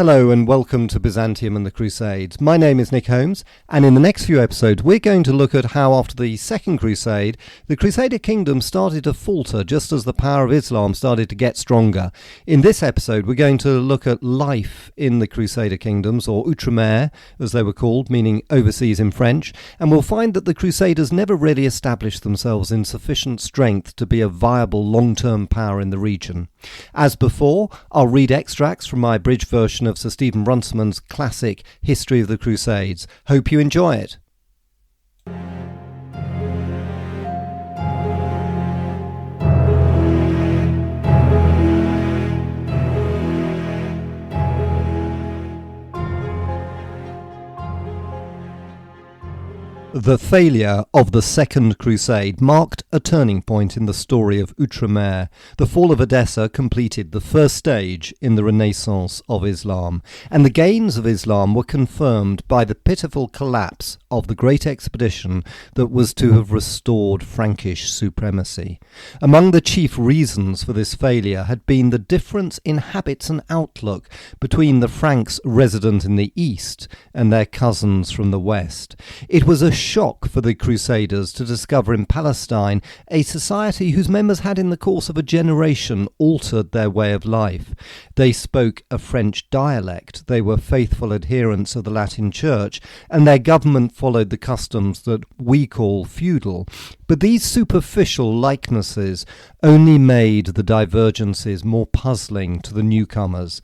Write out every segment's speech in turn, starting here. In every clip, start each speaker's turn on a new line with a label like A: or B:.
A: Hello and welcome to Byzantium and the Crusades. My name is Nick Holmes, and in the next few episodes we're going to look at how after the Second Crusade, the Crusader kingdom started to falter just as the power of Islam started to get stronger. In this episode we're going to look at life in the Crusader kingdoms, or Outremer as they were called, meaning overseas in French, and we'll find that the Crusaders never really established themselves in sufficient strength to be a viable long-term power in the region. As before, I'll read extracts from my abridged version of Sir Stephen Runciman's classic History of the Crusades. Hope you enjoy it. The failure of the Second Crusade marked a turning point in the story of Outremer. The fall of Edessa completed the first stage in the renaissance of Islam, and the gains of Islam were confirmed by the pitiful collapse of the great expedition that was to have restored Frankish supremacy. Among the chief reasons for this failure had been the difference in habits and outlook between the Franks resident in the east and their cousins from the west. It was a shock for the Crusaders to discover in Palestine a society whose members had in the course of a generation altered their way of life. They spoke a French dialect, they were faithful adherents of the Latin Church, and their government followed the customs that we call feudal. But these superficial likenesses only made the divergences more puzzling to the newcomers.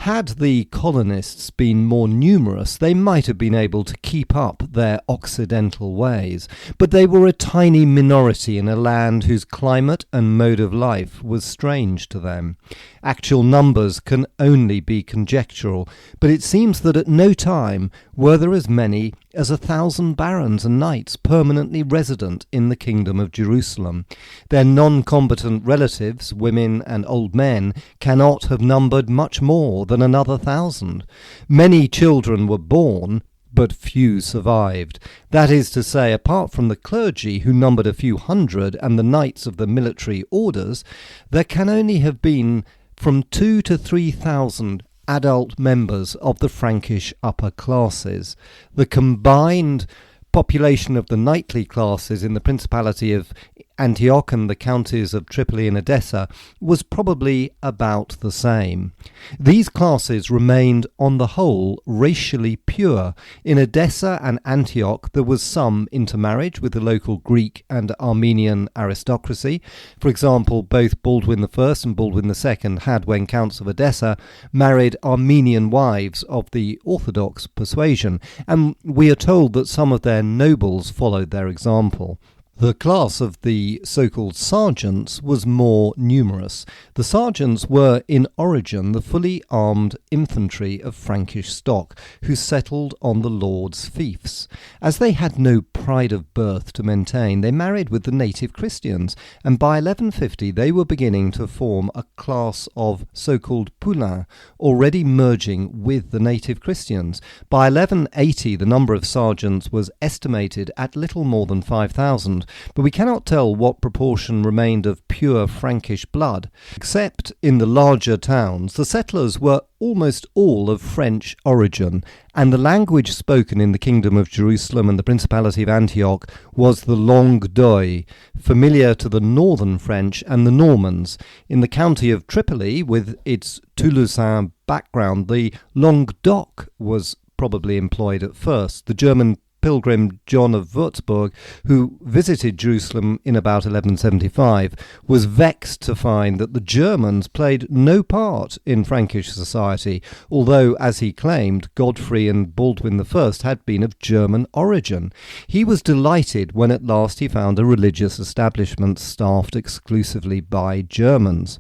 A: Had the colonists been more numerous, they might have been able to keep up their occidental ways, but they were a tiny minority in a land whose climate and mode of life was strange to them. Actual numbers can only be conjectural, but it seems that at no time were there as many as 1,000 barons and knights permanently resident in the Kingdom of Jerusalem. Their non-combatant relatives, women and old men, cannot have numbered much more than another 1,000. Many children were born, but few survived. That is to say, apart from the clergy, who numbered a few hundred, and the knights of the military orders, there can only have been from 2,000 to 3,000 adult members of the Frankish upper classes. The combined population of the knightly classes in the Principality of Antioch and the counties of Tripoli and Edessa was probably about the same. These classes remained on the whole racially pure. In Edessa and Antioch there was some intermarriage with the local Greek and Armenian aristocracy. For example, both Baldwin I and Baldwin II had, when counts of Edessa, married Armenian wives of the Orthodox persuasion, and we are told that some of their nobles followed their example. The class of the so-called sergeants was more numerous. The sergeants were in origin the fully armed infantry of Frankish stock, who settled on the lord's fiefs. As they had no pride of birth to maintain, they married with the native Christians, and by 1150 they were beginning to form a class of so-called poulains, already merging with the native Christians. By 1180 the number of sergeants was estimated at little more than 5,000. But we cannot tell what proportion remained of pure Frankish blood. Except in the larger towns, the settlers were almost all of French origin, and the language spoken in the Kingdom of Jerusalem and the Principality of Antioch was the Langue d'Oil, familiar to the northern French and the Normans. In the county of Tripoli, with its Toulousain background, the Langue d'Oc was probably employed at first. The German pilgrim John of Würzburg, who visited Jerusalem in about 1175, was vexed to find that the Germans played no part in Frankish society, although, as he claimed, Godfrey and Baldwin I had been of German origin. He was delighted when at last he found a religious establishment staffed exclusively by Germans.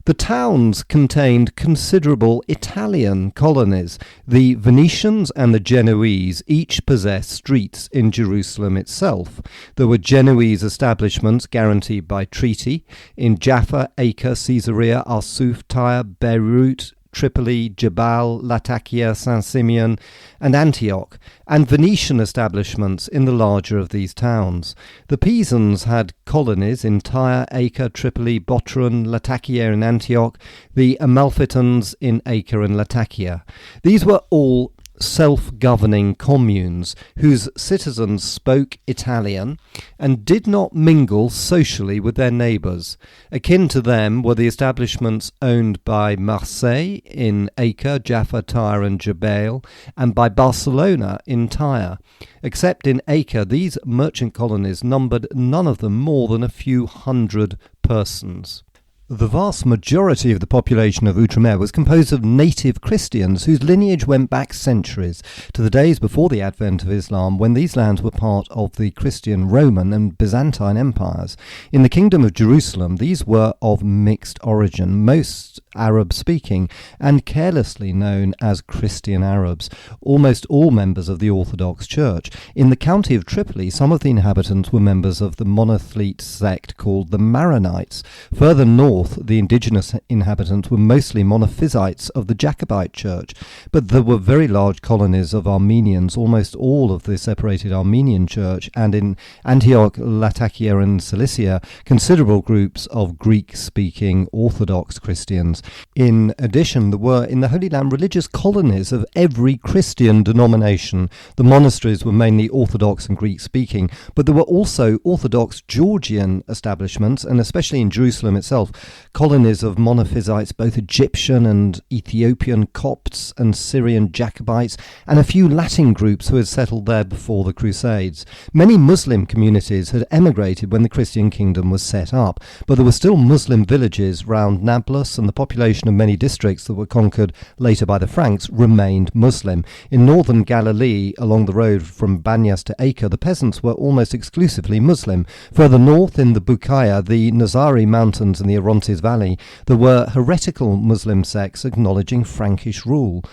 A: The towns contained considerable Italian colonies. The Venetians and the Genoese each possessed streets in Jerusalem itself. There were Genoese establishments guaranteed by treaty in Jaffa, Acre, Caesarea, Arsuf, Tyre, Beirut, Tripoli, Jebal, Latakia, Saint-Simeon, and Antioch, and Venetian establishments in the larger of these towns. The Pisans had colonies in Tyre, Acre, Tripoli, Botron, Latakia, and Antioch, the Amalfitans in Acre and Latakia. These were all self-governing communes whose citizens spoke Italian and did not mingle socially with their neighbours. Akin to them were the establishments owned by Marseille in Acre, Jaffa, Tyre and Jebel, and by Barcelona in Tyre. Except in Acre, these merchant colonies numbered none of them more than a few hundred persons. The vast majority of the population of Outremer was composed of native Christians whose lineage went back centuries to the days before the advent of Islam, when these lands were part of the Christian, Roman and Byzantine empires. In the Kingdom of Jerusalem, these were of mixed origin, most Arab-speaking, and carelessly known as Christian Arabs, almost all members of the Orthodox Church. In the county of Tripoli, some of the inhabitants were members of the monothelite sect called the Maronites. Further north, the indigenous inhabitants were mostly monophysites of the Jacobite Church, but there were very large colonies of Armenians, almost all of the separated Armenian Church, and in Antioch, Latakia and Cilicia, considerable groups of Greek-speaking Orthodox Christians. In addition, there were in the Holy Land religious colonies of every Christian denomination. The monasteries were mainly Orthodox and Greek-speaking, but there were also Orthodox Georgian establishments, and especially in Jerusalem itself, colonies of monophysites, both Egyptian and Ethiopian Copts and Syrian Jacobites, and a few Latin groups who had settled there before the Crusades. Many Muslim communities had emigrated when the Christian kingdom was set up, but there were still Muslim villages round Nablus, and the population of many districts that were conquered later by the Franks remained Muslim. In northern Galilee, along the road from Banyas to Acre, the peasants were almost exclusively Muslim. Further north, in the Bukaya, the Nazari Mountains and the Orontes Valley, there were heretical Muslim sects acknowledging Frankish rule.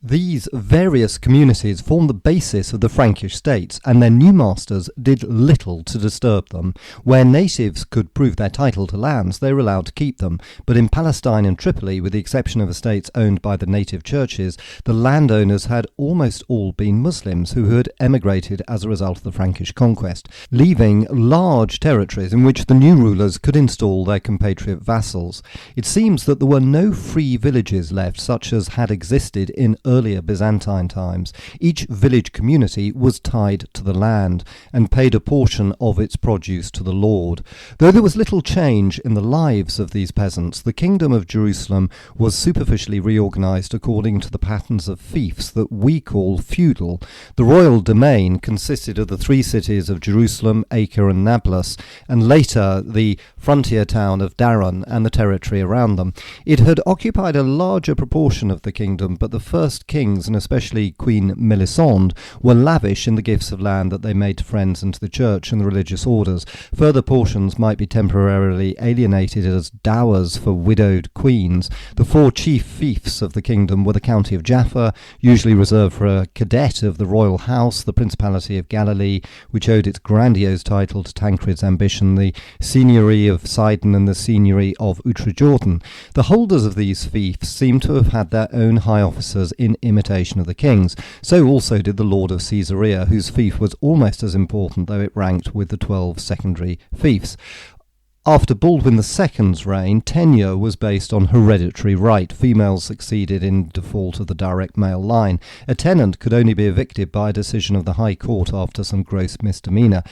A: These various communities formed the basis of the Frankish states, and their new masters did little to disturb them. Where natives could prove their title to lands, they were allowed to keep them, but in Palestine and Tripoli, with the exception of estates owned by the native churches, the landowners had almost all been Muslims who had emigrated as a result of the Frankish conquest, leaving large territories in which the new rulers could install their compatriot vassals. It seems that there were no free villages left, such as had existed in earlier Byzantine times. Each village community was tied to the land and paid a portion of its produce to the lord. Though there was little change in the lives of these peasants, the Kingdom of Jerusalem was superficially reorganized according to the patterns of fiefs that we call feudal. The royal domain consisted of the three cities of Jerusalem, Acre and Nablus, and later the frontier town of Daran and the territory around them. It had occupied a larger proportion of the kingdom, but the first kings, and especially Queen Melisande, were lavish in the gifts of land that they made to friends and to the church and the religious orders. Further portions might be temporarily alienated as dowers for widowed queens. The four chief fiefs of the kingdom were the county of Jaffa, usually reserved for a cadet of the royal house, the Principality of Galilee, which owed its grandiose title to Tancred's ambition, the Signory of Sidon and the Signory of Outrejordan. The holders of these fiefs seem to have had their own high officers in imitation of the kings. So also did the Lord of Caesarea, whose fief was almost as important, though it ranked with the 12 secondary fiefs. After Baldwin II's reign, tenure was based on hereditary right. Females succeeded in default of the direct male line. A tenant could only be evicted by a decision of the High Court after some gross misdemeanour.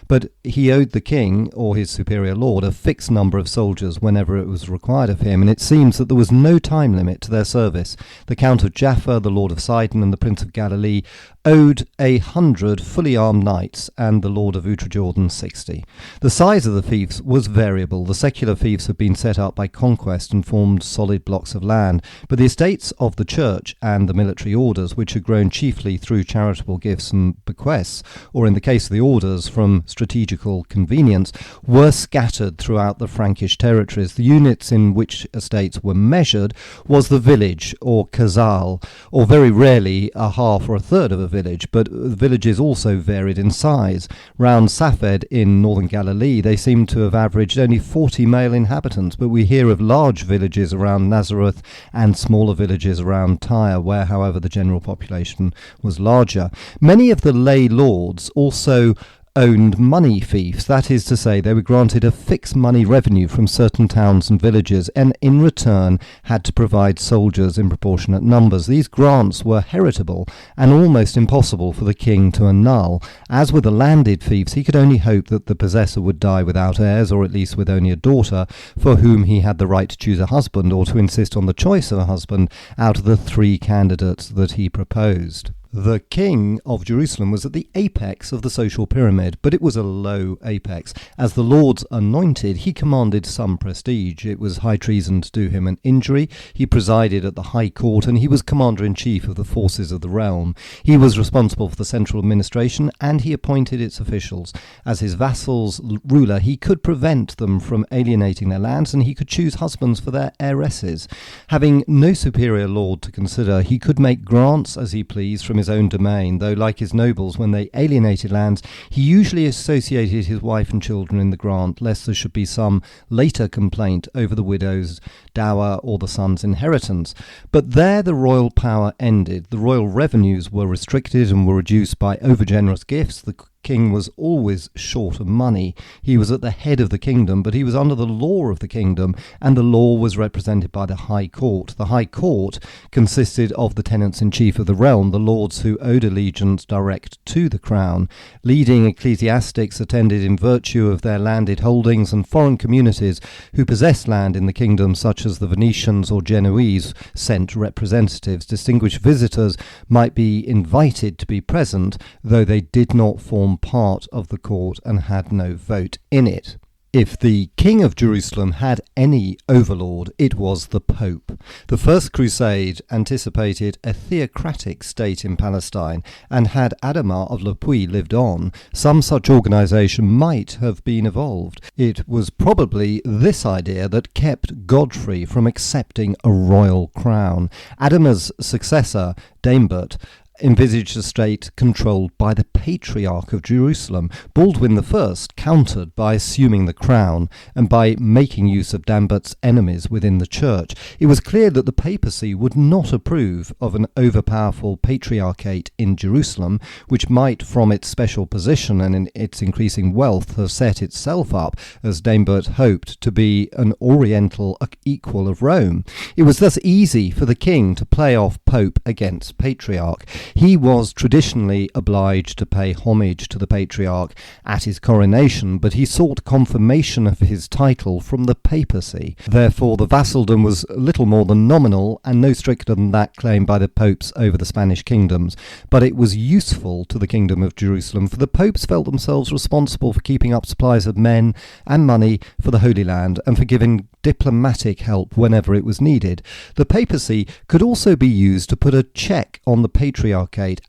A: But he owed the king, or his superior lord, a fixed number of soldiers whenever it was required of him, and it seems that there was no time limit to their service. The Count of Jaffa, the Lord of Sidon, and the Prince of Galilee owed 100 fully armed knights, and the Lord of Outrejordan 60. The size of the fiefs was variable. The secular fiefs had been set up by conquest and formed solid blocks of land, but the estates of the church and the military orders, which had grown chiefly through charitable gifts and bequests, or in the case of the orders, from strategical convenience, were scattered throughout the Frankish territories. The units in which estates were measured was the village, or casale, or very rarely a half or a third of a village, but villages also varied in size. Round Safed in northern Galilee, they seem to have averaged only 40 male inhabitants, but we hear of large villages around Nazareth and smaller villages around Tyre, where, however, the general population was larger. Many of the lay lords also owned money fiefs, that is to say, they were granted a fixed money revenue from certain towns and villages, and in return had to provide soldiers in proportionate numbers. These grants were heritable and almost impossible for the king to annul. As with the landed fiefs, he could only hope that the possessor would die without heirs, or at least with only a daughter, for whom he had the right to choose a husband, or to insist on the choice of a husband out of the 3 candidates that he proposed. The king of Jerusalem was at the apex of the social pyramid, but it was a low apex. As the Lord's anointed, he commanded some prestige. It was high treason to do him an injury. He presided at the high court, and he was commander-in-chief of the forces of the realm. He was responsible for the central administration, and he appointed its officials. As his vassals' ruler, he could prevent them from alienating their lands, and he could choose husbands for their heiresses. Having no superior lord to consider, he could make grants as he pleased from his own domain, though, like his nobles, when they alienated lands, he usually associated his wife and children in the grant, lest there should be some later complaint over the widow's dower or the son's inheritance. But there the royal power ended. The royal revenues were restricted and were reduced by overgenerous gifts. The king was always short of money. He was at the head of the kingdom, but he was under the law of the kingdom, and the law was represented by the High Court. The High Court consisted of the tenants-in-chief of the realm, the lords who owed allegiance direct to the crown. Leading ecclesiastics attended in virtue of their landed holdings, and foreign communities who possessed land in the kingdom, such as the Venetians or Genoese, sent representatives. Distinguished visitors might be invited to be present, though they did not form part of the court and had no vote in it. If the king of Jerusalem had any overlord, it was the Pope. The First Crusade anticipated a theocratic state in Palestine, and had Adhemar of Le Puy lived on, some such organisation might have been evolved. It was probably this idea that kept Godfrey from accepting a royal crown. Adhemar's successor, Daimbert, envisaged a state controlled by the Patriarch of Jerusalem. Baldwin I countered by assuming the crown and by making use of Dambert's enemies within the church. It was clear that the papacy would not approve of an overpowerful patriarchate in Jerusalem, which might, from its special position and in its increasing wealth, have set itself up, as Daimbert hoped, to be an oriental equal of Rome. It was thus easy for the king to play off Pope against Patriarch. He was traditionally obliged to pay homage to the Patriarch at his coronation, but he sought confirmation of his title from the papacy. Therefore, the vassaldom was little more than nominal, and no stricter than that claimed by the popes over the Spanish kingdoms. But it was useful to the kingdom of Jerusalem, for the popes felt themselves responsible for keeping up supplies of men and money for the Holy Land, and for giving diplomatic help whenever it was needed. The papacy could also be used to put a check on the patriarchate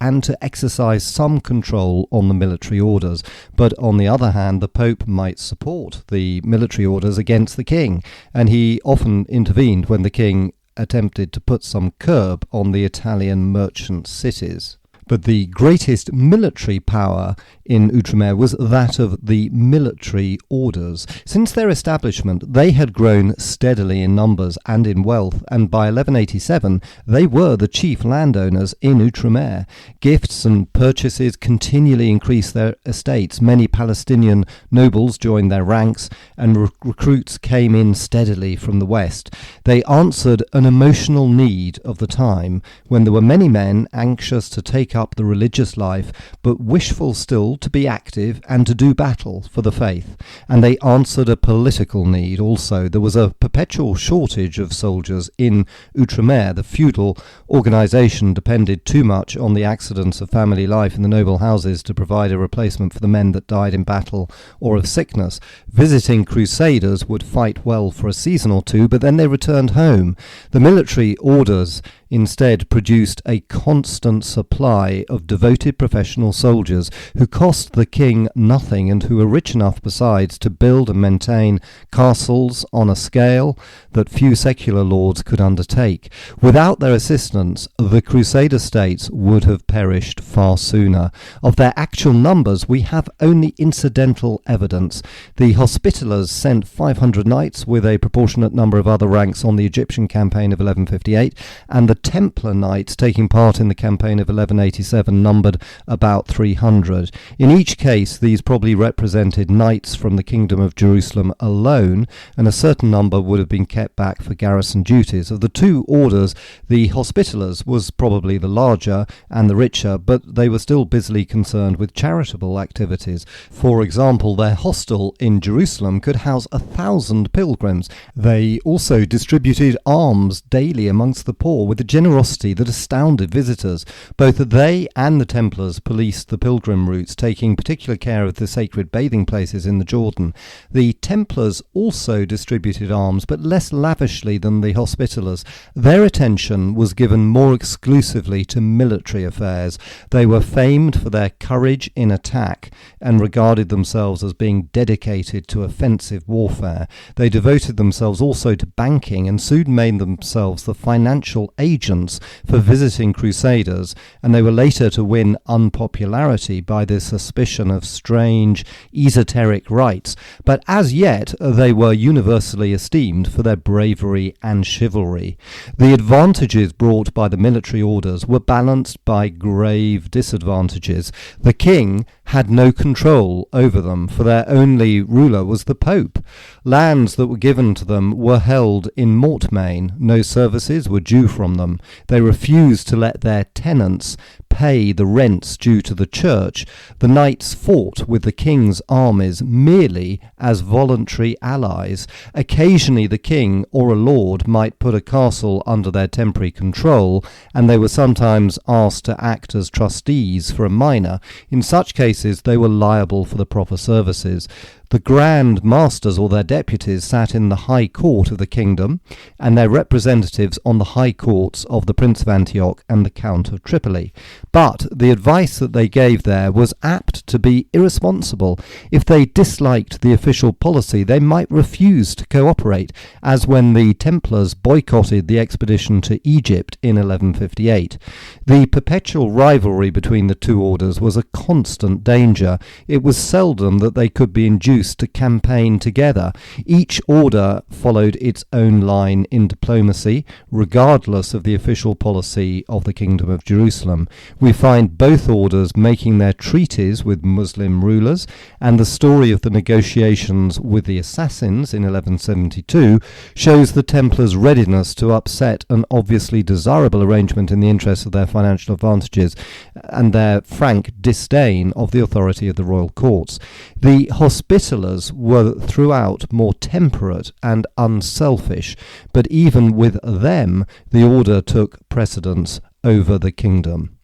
A: and to exercise some control on the military orders. But on the other hand, the Pope might support the military orders against the king, and he often intervened when the king attempted to put some curb on the Italian merchant cities. But the greatest military power in Outremer was that of the military orders. Since their establishment, they had grown steadily in numbers and in wealth, and by 1187 they were the chief landowners in Outremer. Gifts and purchases continually increased their estates. Many Palestinian nobles joined their ranks, and recruits came in steadily from the west. They answered an emotional need of the time, when there were many men anxious to take up the religious life, but wishful still to be active and to do battle for the faith. And they answered a political need also. There was a perpetual shortage of soldiers in Outremer. The feudal organisation depended too much on the accidents of family life in the noble houses to provide a replacement for the men that died in battle or of sickness. Visiting Crusaders would fight well for a season or two, but then they returned home. The military orders instead produced a constant supply of devoted professional soldiers who cost the king nothing and who were rich enough besides to build and maintain castles on a scale that few secular lords could undertake. Without their assistance, the Crusader states would have perished far sooner. Of their actual numbers, we have only incidental evidence. The Hospitallers sent 500 knights with a proportionate number of other ranks on the Egyptian campaign of 1158, and the Templar knights taking part in the campaign of 1187 numbered about 300. In each case, these probably represented knights from the Kingdom of Jerusalem alone, and a certain number would have been kept back for garrison duties. Of the two orders, the Hospitallers was probably the larger and the richer, but they were still busily concerned with charitable activities. For example, their hostel in Jerusalem could house 1,000 pilgrims. They also distributed alms daily amongst the poor with a generosity that astounded visitors. Both they and the Templars policed the pilgrim routes, taking particular care of the sacred bathing places in the Jordan. The Templars also distributed alms, but less lavishly than the Hospitallers. Their attention was given more exclusively to military affairs. They were famed for their courage in attack and regarded themselves as being dedicated to offensive warfare. They devoted themselves also to banking and soon made themselves the financial agents for visiting Crusaders, and they were later to win unpopularity by their suspicion of strange esoteric rites, but as yet they were universally esteemed for their bravery and chivalry. The advantages brought by the military orders were balanced by grave disadvantages. The king had no control over them, for their only ruler was the Pope. Lands that were given to them were held in mortmain. No services were due from them. They refused to let their tenants pay the rents due to the church. The knights fought with the king's armies merely as voluntary allies. Occasionally the king or a lord might put a castle under their temporary control, and they were sometimes asked to act as trustees for a minor. In such cases they were liable for the proper services. The Grand Masters or their deputies sat in the High Court of the kingdom, and their representatives on the High Courts of the Prince of Antioch and the Count of Tripoli. But the advice that they gave there was apt to be irresponsible. If they disliked the official policy, they might refuse to cooperate, as when the Templars boycotted the expedition to Egypt in 1158. The perpetual rivalry between the two orders was a constant danger. It was seldom that they could be induced to campaign together. Each order followed its own line in diplomacy, regardless of the official policy of the Kingdom of Jerusalem. We find both orders making their treaties with Muslim rulers, and the story of the negotiations with the assassins in 1172 shows the Templars' readiness to upset an obviously desirable arrangement in the interest of their financial advantages and their frank disdain of the authority of the royal courts. The Hospitallers were throughout more temperate and unselfish, but even with them the order took precedence over the kingdom.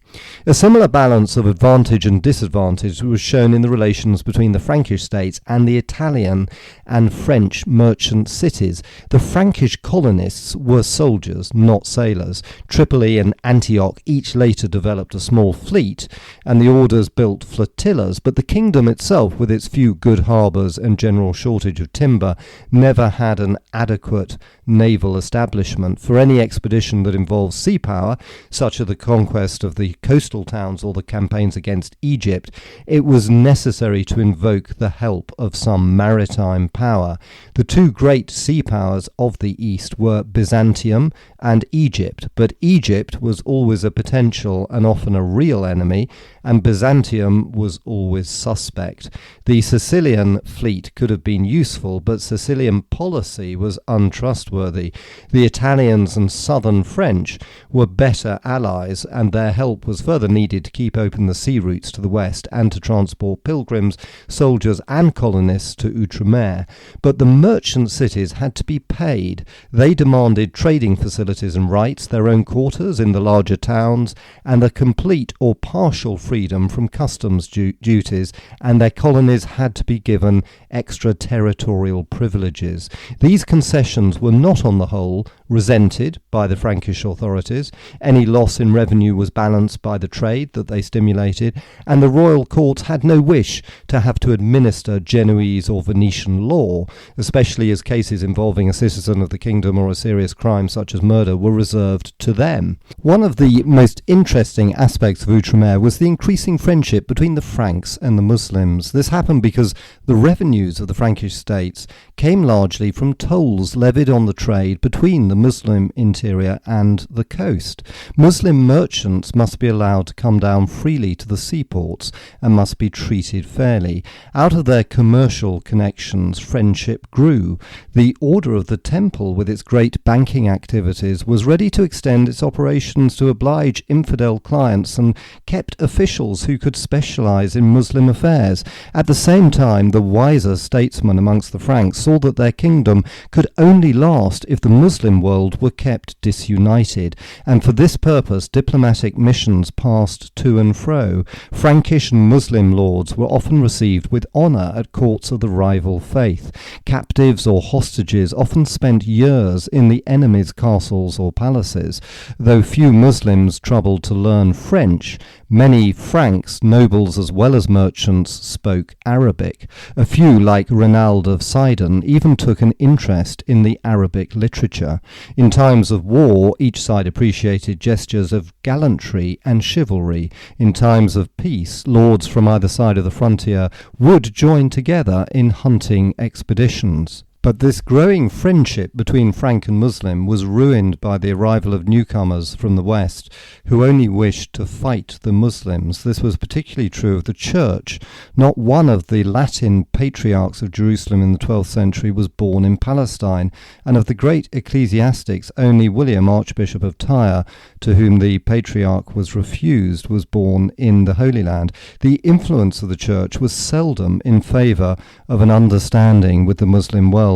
A: A similar balance of advantage and disadvantage was shown in the relations between the Frankish states and the Italian and French merchant cities. The Frankish colonists were soldiers, not sailors. Tripoli and Antioch each later developed a small fleet, and the orders built flotillas, but the kingdom itself, with its few good harbours and general shortage of timber, never had an adequate naval establishment. For any expedition that involves sea power, such as the conquest of the coastal towns or the campaigns against Egypt, it was necessary to invoke the help of some maritime power. The two great sea powers of the East were Byzantium and Egypt, but Egypt was always a potential and often a real enemy, and Byzantium was always suspect. The Sicilian fleet could have been useful, but Sicilian policy was untrustworthy. The Italians and southern French were better allies, and their help was further needed to keep open the sea routes to the west and to transport pilgrims, soldiers and colonists to Outremer. But the merchant cities had to be paid. They demanded trading facilities and rights, their own quarters in the larger towns, and a complete or partial freedom from customs duties, and their colonies had to be given extraterritorial privileges. These concessions were not on the whole resented by the Frankish authorities. Any loss in revenue was balanced by the trade that they stimulated, and the royal courts had no wish to have to administer Genoese or Venetian law, especially as cases involving a citizen of the kingdom or a serious crime such as murder were reserved to them. One of the most interesting aspects of Outremer was the increasing friendship between the Franks and the Muslims. This happened because the revenues of the Frankish states came largely from tolls levied on the trade between the Muslim interior and the coast. Muslim merchants must be allowed to come down freely to the seaports and must be treated fairly. Out of their commercial connections, friendship grew. The Order of the Temple, with its great banking activities, was ready to extend its operations to oblige infidel clients and kept officials who could specialize in Muslim affairs. At the same time, the wiser statesmen amongst the Franks saw that their kingdom could only last if the Muslim world were kept disunited, and for this purpose diplomatic missions passed to and fro. Frankish and Muslim lords were often received with honour at courts of the rival faith. Captives or hostages often spent years in the enemy's castles or palaces. Though few Muslims troubled to learn French, many Franks, nobles as well as merchants, spoke Arabic. A few, like Renald of Sidon, even took an interest in the Arabic literature. In times of war, each side appreciated gestures of gallantry and chivalry. In times of peace, lords from either side of the frontier would join together in hunting expeditions. But this growing friendship between Frank and Muslim was ruined by the arrival of newcomers from the West who only wished to fight the Muslims. This was particularly true of the Church. Not one of the Latin patriarchs of Jerusalem in the 12th century was born in Palestine, and of the great ecclesiastics, only William, Archbishop of Tyre, to whom the patriarch was refused, was born in the Holy Land. The influence of the Church was seldom in favour of an understanding with the Muslim world,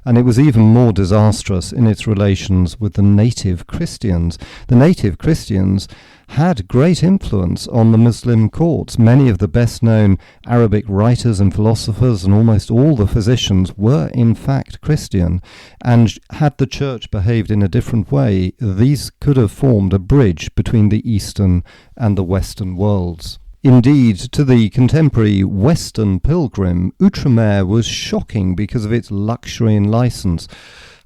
A: and it was even more disastrous in its relations with the native Christians. The native Christians had great influence on the Muslim courts. Many of the best-known Arabic writers and philosophers and almost all the physicians were in fact Christian, and had the Church behaved in a different way, these could have formed a bridge between the Eastern and the Western worlds. Indeed, to the contemporary Western pilgrim, Outremer was shocking because of its luxury and license.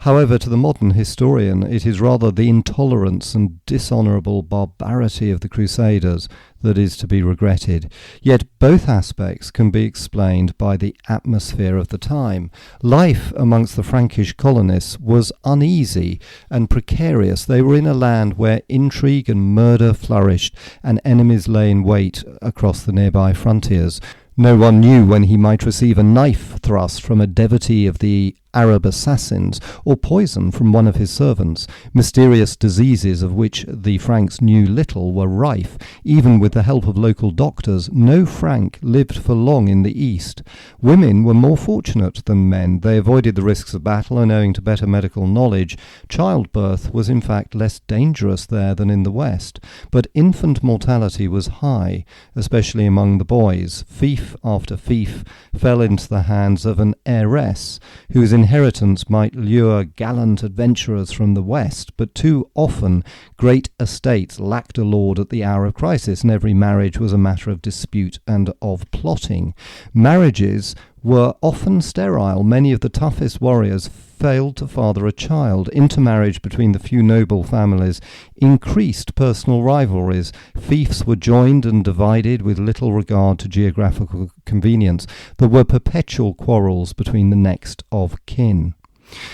A: However, to the modern historian, it is rather the intolerance and dishonourable barbarity of the Crusaders that is to be regretted. Yet both aspects can be explained by the atmosphere of the time. Life amongst the Frankish colonists was uneasy and precarious. They were in a land where intrigue and murder flourished, and enemies lay in wait across the nearby frontiers. No one knew when he might receive a knife thrust from a devotee of the Arab assassins, or poison from one of his servants. Mysterious diseases of which the Franks knew little were rife. Even with the help of local doctors, no Frank lived for long in the East. Women were more fortunate than men. They avoided the risks of battle, and owing to better medical knowledge, childbirth was in fact less dangerous there than in the West. But infant mortality was high, especially among the boys. Fief after fief fell into the hands of an heiress, whose inheritance might lure gallant adventurers from the West, but too often great estates lacked a lord at the hour of crisis, and every marriage was a matter of dispute and of plotting. Marriages were often sterile. Many of the toughest warriors failed to father a child. Intermarriage between the few noble families increased personal rivalries. Fiefs were joined and divided with little regard to geographical convenience. There were perpetual quarrels between the next of kin.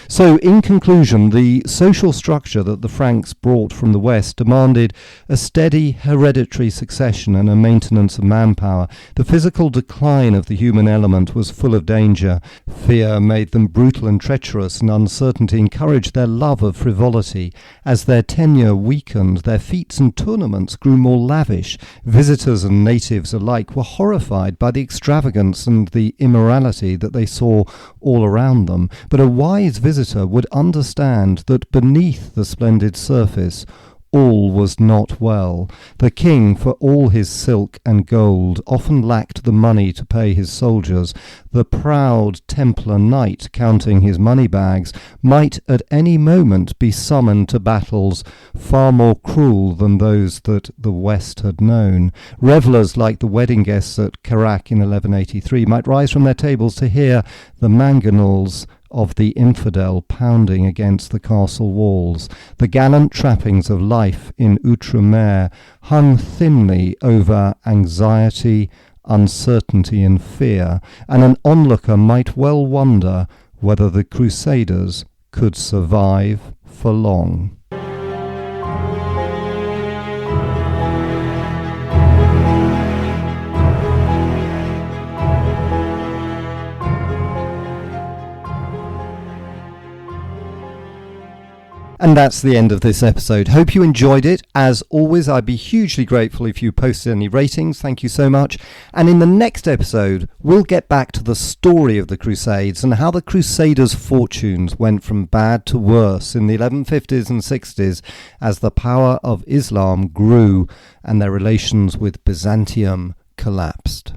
A: So, in conclusion, the social structure that the Franks brought from the West demanded a steady hereditary succession and a maintenance of manpower. The physical decline of the human element was full of danger. Fear made them brutal and treacherous, and uncertainty encouraged their love of frivolity. As their tenure weakened, their feats and tournaments grew more lavish. Visitors and natives alike were horrified by the extravagance and the immorality that they saw all around them. But a wise visitor would understand that beneath the splendid surface all was not well. The king, for all his silk and gold, often lacked the money to pay his soldiers. The proud Templar knight, counting his money bags, might at any moment be summoned to battles far more cruel than those that the West had known. Revellers like the wedding guests at Carac in 1183 might rise from their tables to hear the mangonels of the infidel pounding against the castle walls. The gallant trappings of life in Outremer hung thinly over anxiety, uncertainty and fear, and an onlooker might well wonder whether the Crusaders could survive for long. And that's the end of this episode. Hope you enjoyed it. As always, I'd be hugely grateful if you posted any ratings. Thank you so much. And in the next episode, we'll get back to the story of the Crusades and how the Crusaders' fortunes went from bad to worse in the 1150s and 60s as the power of Islam grew and their relations with Byzantium collapsed.